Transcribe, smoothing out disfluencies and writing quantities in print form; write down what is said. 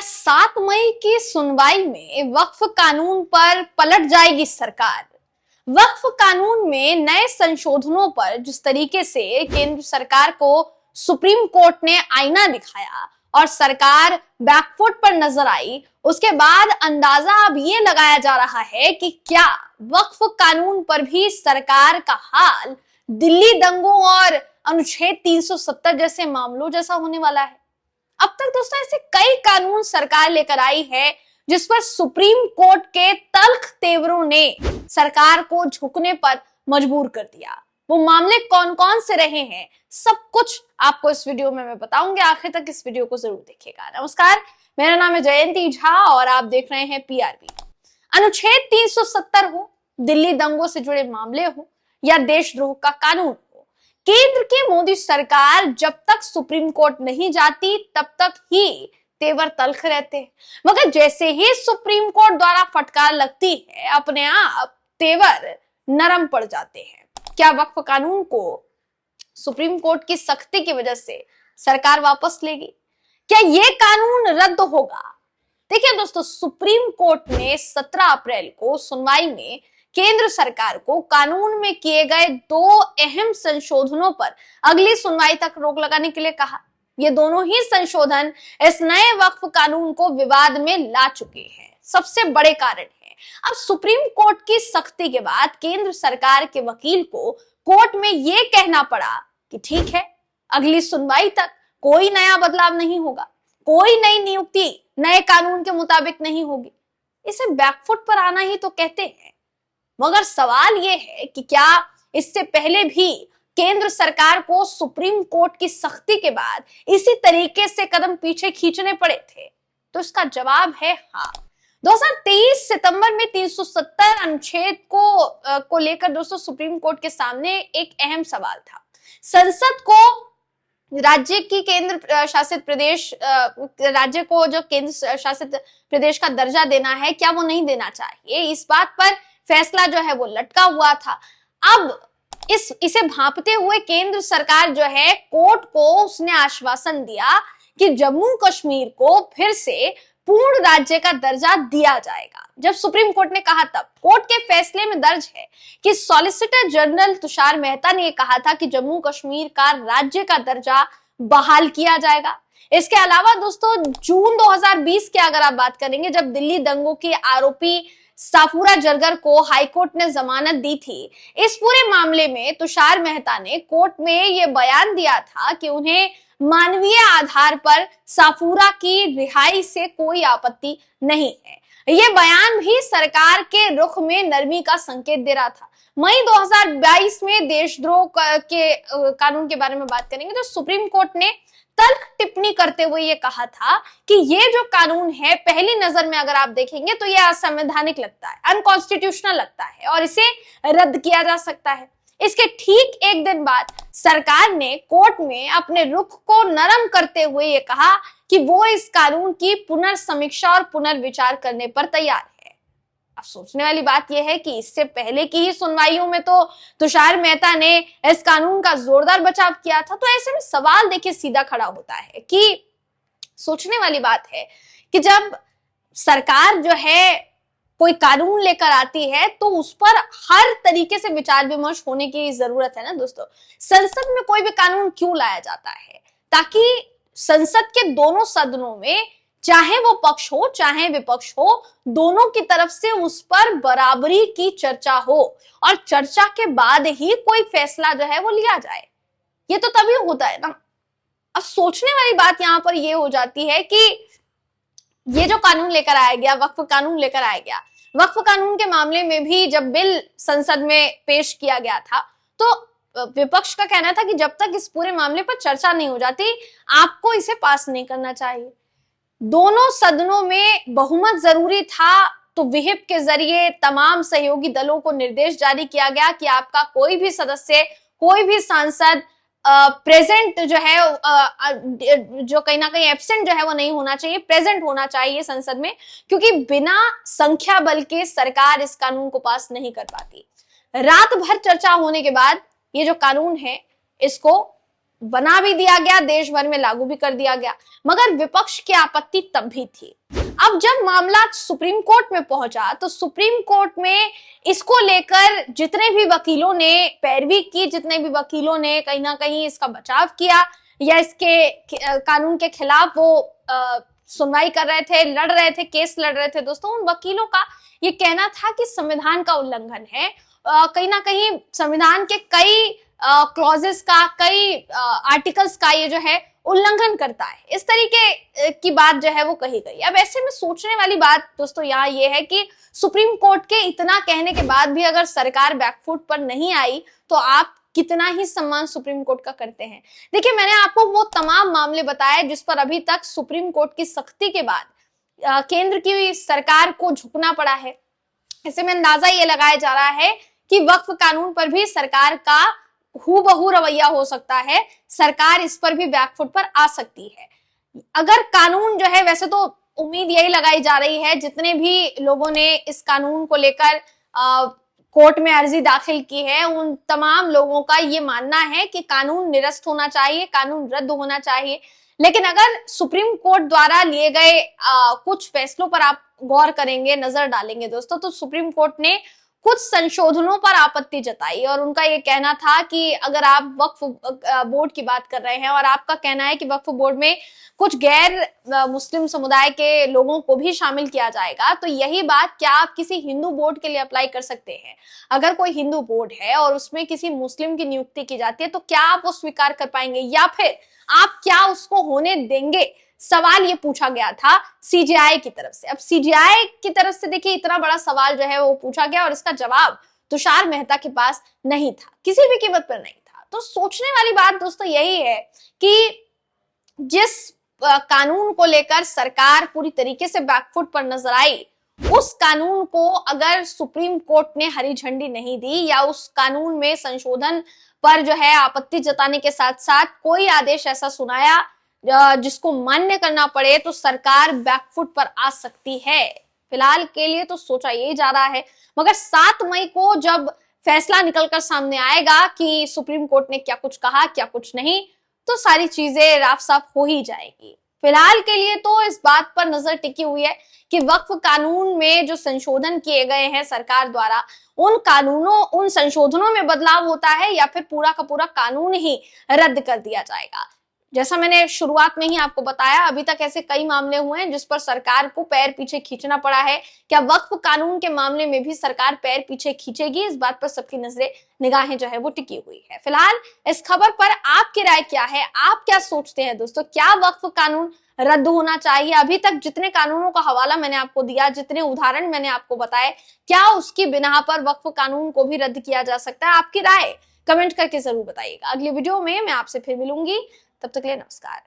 7 मई की सुनवाई में वक्फ कानून पर पलट जाएगी सरकार? वक्फ कानून में नए संशोधनों पर जिस तरीके से केंद्र सरकार को सुप्रीम कोर्ट ने आईना दिखाया और सरकार बैकफुट पर नजर आई, उसके बाद अंदाजा अब ये लगाया जा रहा है कि क्या वक्फ कानून पर भी सरकार का हाल दिल्ली दंगों और अनुच्छेद 370 जैसे मामलों जैसा होने वाला है। अब तक दोस्तों ऐसे कई कानून सरकार लेकर आई है जिस पर सुप्रीम कोर्ट के तल्ख तेवरों ने सरकार को झुकने पर मजबूर कर दिया। वो मामले कौन कौन से रहे हैं, सब कुछ आपको इस वीडियो में मैं बताऊंगी। आखिर तक इस वीडियो को जरूर देखिएगा। नमस्कार, मेरा नाम है जयंती झा और आप देख रहे हैं पीआरबी। अनुच्छेद 370 हो, दिल्ली दंगों से जुड़े मामले हो या देशद्रोह का कानून हो, केंद्र की मोदी सरकार जब तक सुप्रीम कोर्ट नहीं जाती तब तक ही तेवर तल्ख रहते हैं, मगर जैसे ही सुप्रीम कोर्ट द्वारा फटकार लगती है अपने आप तेवर नरम पड़ जाते हैं। क्या वक्फ कानून को सुप्रीम कोर्ट की सख्ती की वजह से सरकार वापस लेगी? क्या ये कानून रद्द होगा? देखिए दोस्तों, सुप्रीम कोर्ट ने 17 अप्रैल को सुनवाई में केंद्र सरकार को कानून में किए गए 2 अहम संशोधनों पर अगली सुनवाई तक रोक लगाने के लिए कहा। ये दोनों ही संशोधन इस नए वक्फ कानून को विवाद में ला चुके हैं। सबसे बड़े कारण है, अब सुप्रीम कोर्ट की सख्ती के बाद केंद्र सरकार के वकील को कोर्ट में यह कहना पड़ा कि ठीक है, अगली सुनवाई तक कोई नया बदलाव नहीं होगा, कोई नई नियुक्ति नए कानून के मुताबिक नहीं होगी। इसे बैकफुट पर आना ही तो कहते हैं। मगर सवाल यह है कि क्या इससे पहले भी केंद्र सरकार को सुप्रीम कोर्ट की सख्ती के बाद इसी तरीके से कदम पीछे खींचने पड़े थे? तो इसका जवाब है हाँ। 2023 सितंबर में 370 अनुच्छेद को लेकर दोस्तों सुप्रीम कोर्ट के सामने एक अहम सवाल था। संसद को राज्य की केंद्र शासित प्रदेश राज्य को जो केंद्र शासित प्रदेश का दर्जा देना है, क्या वो नहीं देना चाहिए? इस बात पर फैसला जो है वो लटका हुआ था। अब इसे भांपते हुए केंद्र सरकार जो है कोर्ट को उसने आश्वासन दिया कि जम्मू कश्मीर को फिर से पूर्ण राज्य का दर्जा दिया जाएगा। जब सुप्रीम कोर्ट ने कहा तब कोर्ट के फैसले में दर्ज है कि सॉलिसिटर जनरल तुषार मेहता ने कहा था कि जम्मू कश्मीर का राज्य का दर्जा बहाल किया जाएगा। इसके अलावा दोस्तों जून 2020 की अगर आप बात करेंगे, जब दिल्ली दंगों के आरोपी साफूरा जरगर को हाईकोर्ट ने जमानत दी थी, इस पूरे मामले में तुषार मेहता ने कोर्ट में यह बयान दिया था कि उन्हें मानवीय आधार पर साफूरा की रिहाई से कोई आपत्ति नहीं है। यह बयान भी सरकार के रुख में नरमी का संकेत दे रहा था। मई 2022 में देशद्रोह के कानून के बारे में बात करेंगे तो सुप्रीम कोर्ट ने तल्ख टिप्पणी करते हुए ये कहा था कि ये जो कानून है पहली नजर में अगर आप देखेंगे तो ये असंवैधानिक लगता है, अनकॉन्स्टिट्यूशनल लगता है और इसे रद्द किया जा सकता है। इसके ठीक एक दिन बाद सरकार ने कोर्ट में अपने रुख को नरम करते हुए ये कहा कि वो इस कानून की पुनर्समीक्षा और पुनर्विचार करने पर तैयार है। अब सोचने वाली बात यह है कि इससे पहले की ही सुनवाइयों में तो तुषार मेहता ने इस कानून का जोरदार बचाव किया था। तो ऐसे में सवाल देखिए सीधा खड़ा होता है कि सोचने वाली बात है कि जब सरकार जो है कोई कानून लेकर आती है तो उस पर हर तरीके से विचार विमर्श होने की जरूरत है ना दोस्तों। संसद में कोई भी कानून क्यों लाया जाता है? ताकि संसद के दोनों सदनों में चाहे वो पक्ष हो चाहे विपक्ष हो, दोनों की तरफ से उस पर बराबरी की चर्चा हो और चर्चा के बाद ही कोई फैसला जो है वो लिया जाए। ये तो तभी होता है ना। अब सोचने वाली बात यहाँ पर ये हो जाती है कि ये जो कानून लेकर आया गया, वक्फ कानून लेकर आया गया, वक्फ कानून के मामले में भी जब बिल संसद में पेश किया गया था तो विपक्ष का कहना था कि जब तक इस पूरे मामले पर चर्चा नहीं हो जाती आपको इसे पास नहीं करना चाहिए। दोनों सदनों में बहुमत जरूरी था तो विहिप के जरिए तमाम सहयोगी दलों को निर्देश जारी किया गया कि आपका कोई भी सदस्य, कोई भी सांसद प्रेजेंट जो है जो कहीं ना कहीं एब्सेंट जो है वो नहीं होना चाहिए, प्रेजेंट होना चाहिए संसद में, क्योंकि बिना संख्या बल के सरकार इस कानून को पास नहीं कर पाती। रात भर चर्चा होने के बाद ये जो कानून है इसको बना भी दिया गया, देश भर में लागू भी कर दिया गया, मगर विपक्ष की आपत्ति तब भी थी। अब जब मामला सुप्रीम कोर्ट में पहुंचा तो सुप्रीम कोर्ट में इसको लेकर जितने भी वकीलों ने पैरवी की, जितने भी वकीलों ने कहीं ना कहीं इसका बचाव किया या इसके कानून के खिलाफ वो सुनवाई कर रहे थे, लड़ रहे थे, केस लड़ रहे थे दोस्तों, उन वकीलों का ये कहना था कि संविधान का उल्लंघन है। कहीं ना कहीं संविधान के कई क्लॉजेस का, कई आर्टिकल्स का ये जो है उल्लंघन करता है, इस तरीके की बात जो है वो कही गई। अब ऐसे में सोचने वाली बात दोस्तों यहाँ ये है कि सुप्रीम कोर्ट के इतना कहने के बाद भी अगर सरकार बैकफुट पर नहीं आई तो आप कितना ही सम्मान सुप्रीम कोर्ट का करते हैं। देखिए, मैंने आपको वो तमाम मामले बताए जिस पर अभी तक सुप्रीम कोर्ट की सख्ती के बाद केंद्र की सरकार को झुकना पड़ा है। ऐसे में अंदाजा ये लगाया जा रहा है कि वक्फ कानून पर भी सरकार का हूबहू रवैया हो सकता है, सरकार इस पर भी बैकफुट पर आ सकती है। अगर कानून जो है, वैसे तो उम्मीद यही लगाई जा रही है, जितने भी लोगों ने इस कानून को लेकर कोर्ट में अर्जी दाखिल की है, उन तमाम लोगों का ये मानना है कि कानून निरस्त होना चाहिए, कानून रद्द होना चाहिए। लेकिन अगर सुप्रीम कोर्ट द्वारा लिए गए कुछ फैसलों पर आप गौर करेंगे, नजर डालेंगे दोस्तों, तो सुप्रीम कोर्ट ने कुछ संशोधनों पर आपत्ति जताई और उनका ये कहना था कि अगर आप वक्फ बोर्ड की बात कर रहे हैं और आपका कहना है कि वक्फ बोर्ड में कुछ गैर मुस्लिम समुदाय के लोगों को भी शामिल किया जाएगा, तो यही बात क्या आप किसी हिंदू बोर्ड के लिए अप्लाई कर सकते हैं? अगर कोई हिंदू बोर्ड है और उसमें किसी मुस्लिम की नियुक्ति की जाती है तो क्या आप वो स्वीकार कर पाएंगे या फिर आप क्या उसको होने देंगे? सवाल ये पूछा गया था सीजेआई की तरफ से। अब सीजेआई की तरफ से देखिए इतना बड़ा सवाल जो है वो पूछा गया और इसका जवाब तुषार मेहता के पास नहीं था, किसी भी कीमत पर नहीं था। तो सोचने वाली बात दोस्तों यही है कि जिस कानून को लेकर सरकार पूरी तरीके से बैकफुट पर नजर आई, उस कानून को अगर सुप्रीम कोर्ट ने हरी झंडी नहीं दी या उस कानून में संशोधन पर जो है आपत्ति जताने के साथ साथ कोई आदेश ऐसा सुनाया जिसको मान्य करना पड़े, तो सरकार बैकफुट पर आ सकती है। फिलहाल के लिए तो सोचा यही जा रहा है, मगर 7 मई को जब फैसला निकलकर सामने आएगा कि सुप्रीम कोर्ट ने क्या कुछ कहा, क्या कुछ नहीं, तो सारी चीजें राफ साफ हो ही जाएगी। फिलहाल के लिए तो इस बात पर नजर टिकी हुई है कि वक्फ कानून में जो संशोधन किए गए हैं सरकार द्वारा, उन संशोधनों में बदलाव होता है या फिर पूरा का पूरा कानून ही रद्द कर दिया जाएगा। जैसा मैंने शुरुआत में ही आपको बताया, अभी तक ऐसे कई मामले हुए हैं जिस पर सरकार को पैर पीछे खींचना पड़ा है। क्या वक्फ कानून के मामले में भी सरकार पैर पीछे खींचेगी? इस बात पर सबकी निगाहें जो है वो टिकी हुई है। फिलहाल इस खबर पर आपकी राय क्या है? आप क्या सोचते हैं दोस्तों? क्या वक्फ कानून रद्द होना चाहिए? अभी तक जितने कानूनों का हवाला मैंने आपको दिया, जितने उदाहरण मैंने आपको बताए, क्या उसकी बिना पर वक्फ कानून को भी रद्द किया जा सकता है? आपकी राय कमेंट करके जरूर बताइएगा। अगली वीडियो में मैं आपसे फिर मिलूंगी, तब तक के लिए नमस्कार।